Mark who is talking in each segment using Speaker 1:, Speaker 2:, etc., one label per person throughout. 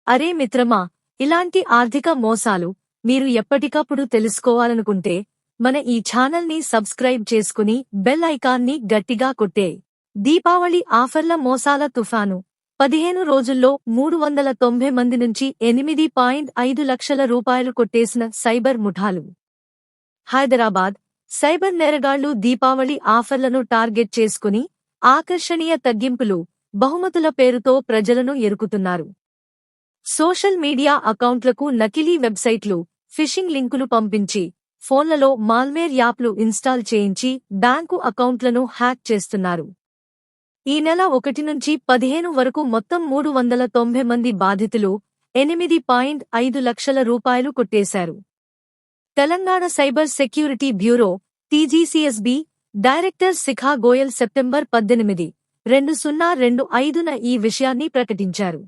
Speaker 1: అరే మిత్రమా, ఇలాంటి ఆర్థిక మోసాలు మీరు ఎప్పటికప్పుడు తెలుసుకోవాలనుకుంటే మన ఈ ఛానల్ని సబ్స్క్రైబ్ చేసుకుని బెల్ ఐకాన్ని గట్టిగా కొట్టే. దీపావళి ఆఫర్ల మోసాల తుఫాను. 15 రోజుల్లో 390 మంది నుంచి 8.5 లక్షల రూపాయలు కొట్టేసిన సైబర్ ముఠాలు. హైదరాబాద్ సైబర్ నేరగాళ్లు దీపావళి ఆఫర్లను టార్గెట్ చేసుకుని ఆకర్షణీయ తగ్గింపులు, బహుమతుల పేరుతో ప్రజలను ఎరుకుతున్నారు. సోషల్ మీడియా అకౌంట్లకు నకిలీ వెబ్సైట్లు, ఫిషింగ్ లింకులు పంపించి, ఫోన్లలో మాల్వేర్ యాప్లు ఇన్స్టాల్ చేయించి బ్యాంకు అకౌంట్లను హ్యాక్ చేస్తున్నారు. ఈ నెల 1 నుంచి 15 వరకు మొత్తం 390 మంది బాధితులు 8.5 లక్షల రూపాయలు కొట్టేశారు. Telangana cyber security bureau TGCSB director Shikha Goyal September 18, 2025న ఈ విషయాన్ని ప్రకటించారు.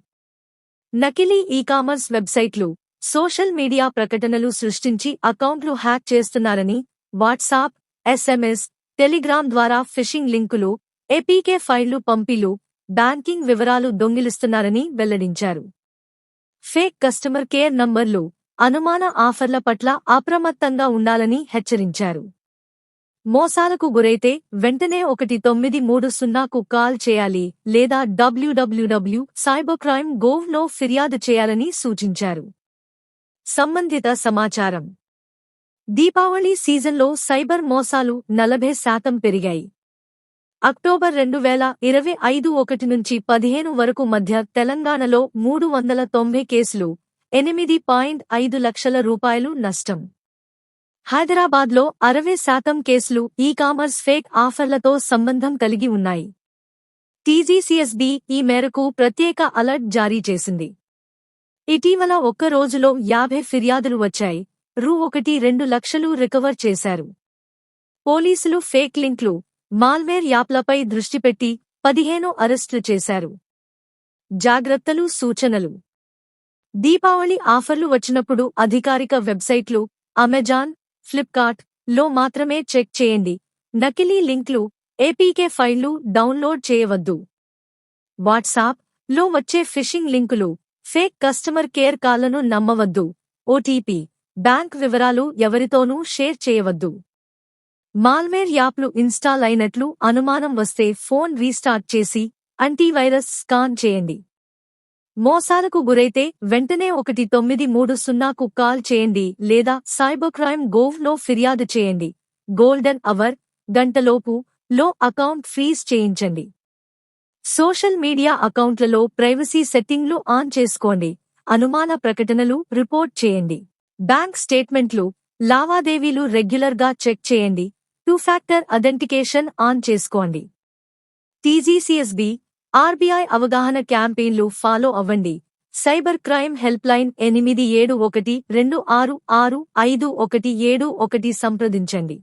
Speaker 1: నకిలీ ఈకామర్స్ వెబ్సైట్లు, సోషల్ మీడియా ప్రకటనలు సృష్టించి అకౌంట్లు హ్యాక్ చేస్తున్నారని, వాట్సాప్, ఎస్ఎంఎస్, టెలిగ్రామ్ ద్వారా ఫిషింగ్ లింకులు, ఏపీకే ఫైళ్లు పంపిలు, బ్యాంకింగ్ వివరాలు దొంగిలిస్తున్నారని వెల్లడించారు. ఫేక్ కస్టమర్ కేర్ నంబర్లు, అనుమాన ఆఫర్ల పట్ల అప్రమత్తంగా ఉండాలని హెచ్చరించారు. మోసాలకు గురైతే వెంటనే 1930కు కాల్ చేయాలి లేదా www.cybercrime.gov.no ఫిర్యాదు చేయాలని సూచించారు. సంబంధిత సమాచారం. దీపావళి సీజన్లో సైబర్ మోసాలు 40% పెరిగాయి. అక్టోబర్ 2025 1 నుంచి 15 వరకు మధ్య తెలంగాణలో 390 కేసులు, 8.5 లక్షల రూపాయలు నష్టం. హైదరాబాద్లో 60% కేసులు ఈకామర్స్ ఫేక్ ఆఫర్లతో సంబంధం కలిగి ఉన్నాయి. టీజీసీఎస్బీ ఈ మేరకు ప్రత్యేక అలర్ట్ జారీ చేసింది. ఇటీవల ఒక్క రోజులో 50 ఫిర్యాదులు వచ్చాయి. రూ.1-2 లక్షలు రికవర్ చేశారు. పోలీసులు ఫేక్ లింక్లు, మాల్వేర్ యాప్లపై దృష్టిపెట్టి 15 అరెస్టులు చేశారు. జాగ్రత్తలు, సూచనలు. దీపావళి ఆఫర్లు వచ్చినప్పుడు అధికారిక వెబ్సైట్లు అమెజాన్, ఫ్లిప్కార్ట్ లో మాత్రమే చెక్ చేయండి. నకిలీ లింక్లు, ఏపీకే ఫైళ్లు డౌన్లోడ్ చేయవద్దు. వాట్సాప్ లో వచ్చే ఫిషింగ్ లింకులు, ఫేక్ కస్టమర్ కేర్ కాల్లను నమ్మవద్దు. ఓటీపీ, బ్యాంక్ వివరాలు ఎవరితోనూ షేర్ చేయవద్దు. మాల్వేర్ యాప్లు ఇన్స్టాల్ అయినట్లు అనుమానం వస్తే ఫోన్ రీస్టార్ట్ చేసి యాంటీవైరస్ స్కాన్ చేయండి. మోసాలకు గురైతే వెంటనే 1930కు కాల్ చేయండి లేదా cybercrime.gov.no ఫిర్యాదు చేయండి. గోల్డెన్ అవర్, గంటలోపు లో అకౌంట్ ఫ్రీజ్ చేయించండి. సోషల్ మీడియా అకౌంట్లలో ప్రైవసీ సెట్టింగ్లు ఆన్ చేసుకోండి. అనుమాన ప్రకటనలు రిపోర్ట్ చేయండి. బ్యాంక్ స్టేట్మెంట్లు, లావాదేవీలు రెగ్యులర్గా చెక్ చేయండి. 2-ఫ్యాక్టర్ అథెంటికేషన్ ఆన్ చేసుకోండి. టీజీసీఎస్బీ, ఆర్బీఐ అవగాహన క్యాంపెయిన్లు ఫాలో అవ్వండి. సైబర్ క్రైమ్ హెల్ప్లైన్ 871-266-5171 సంప్రదించండి.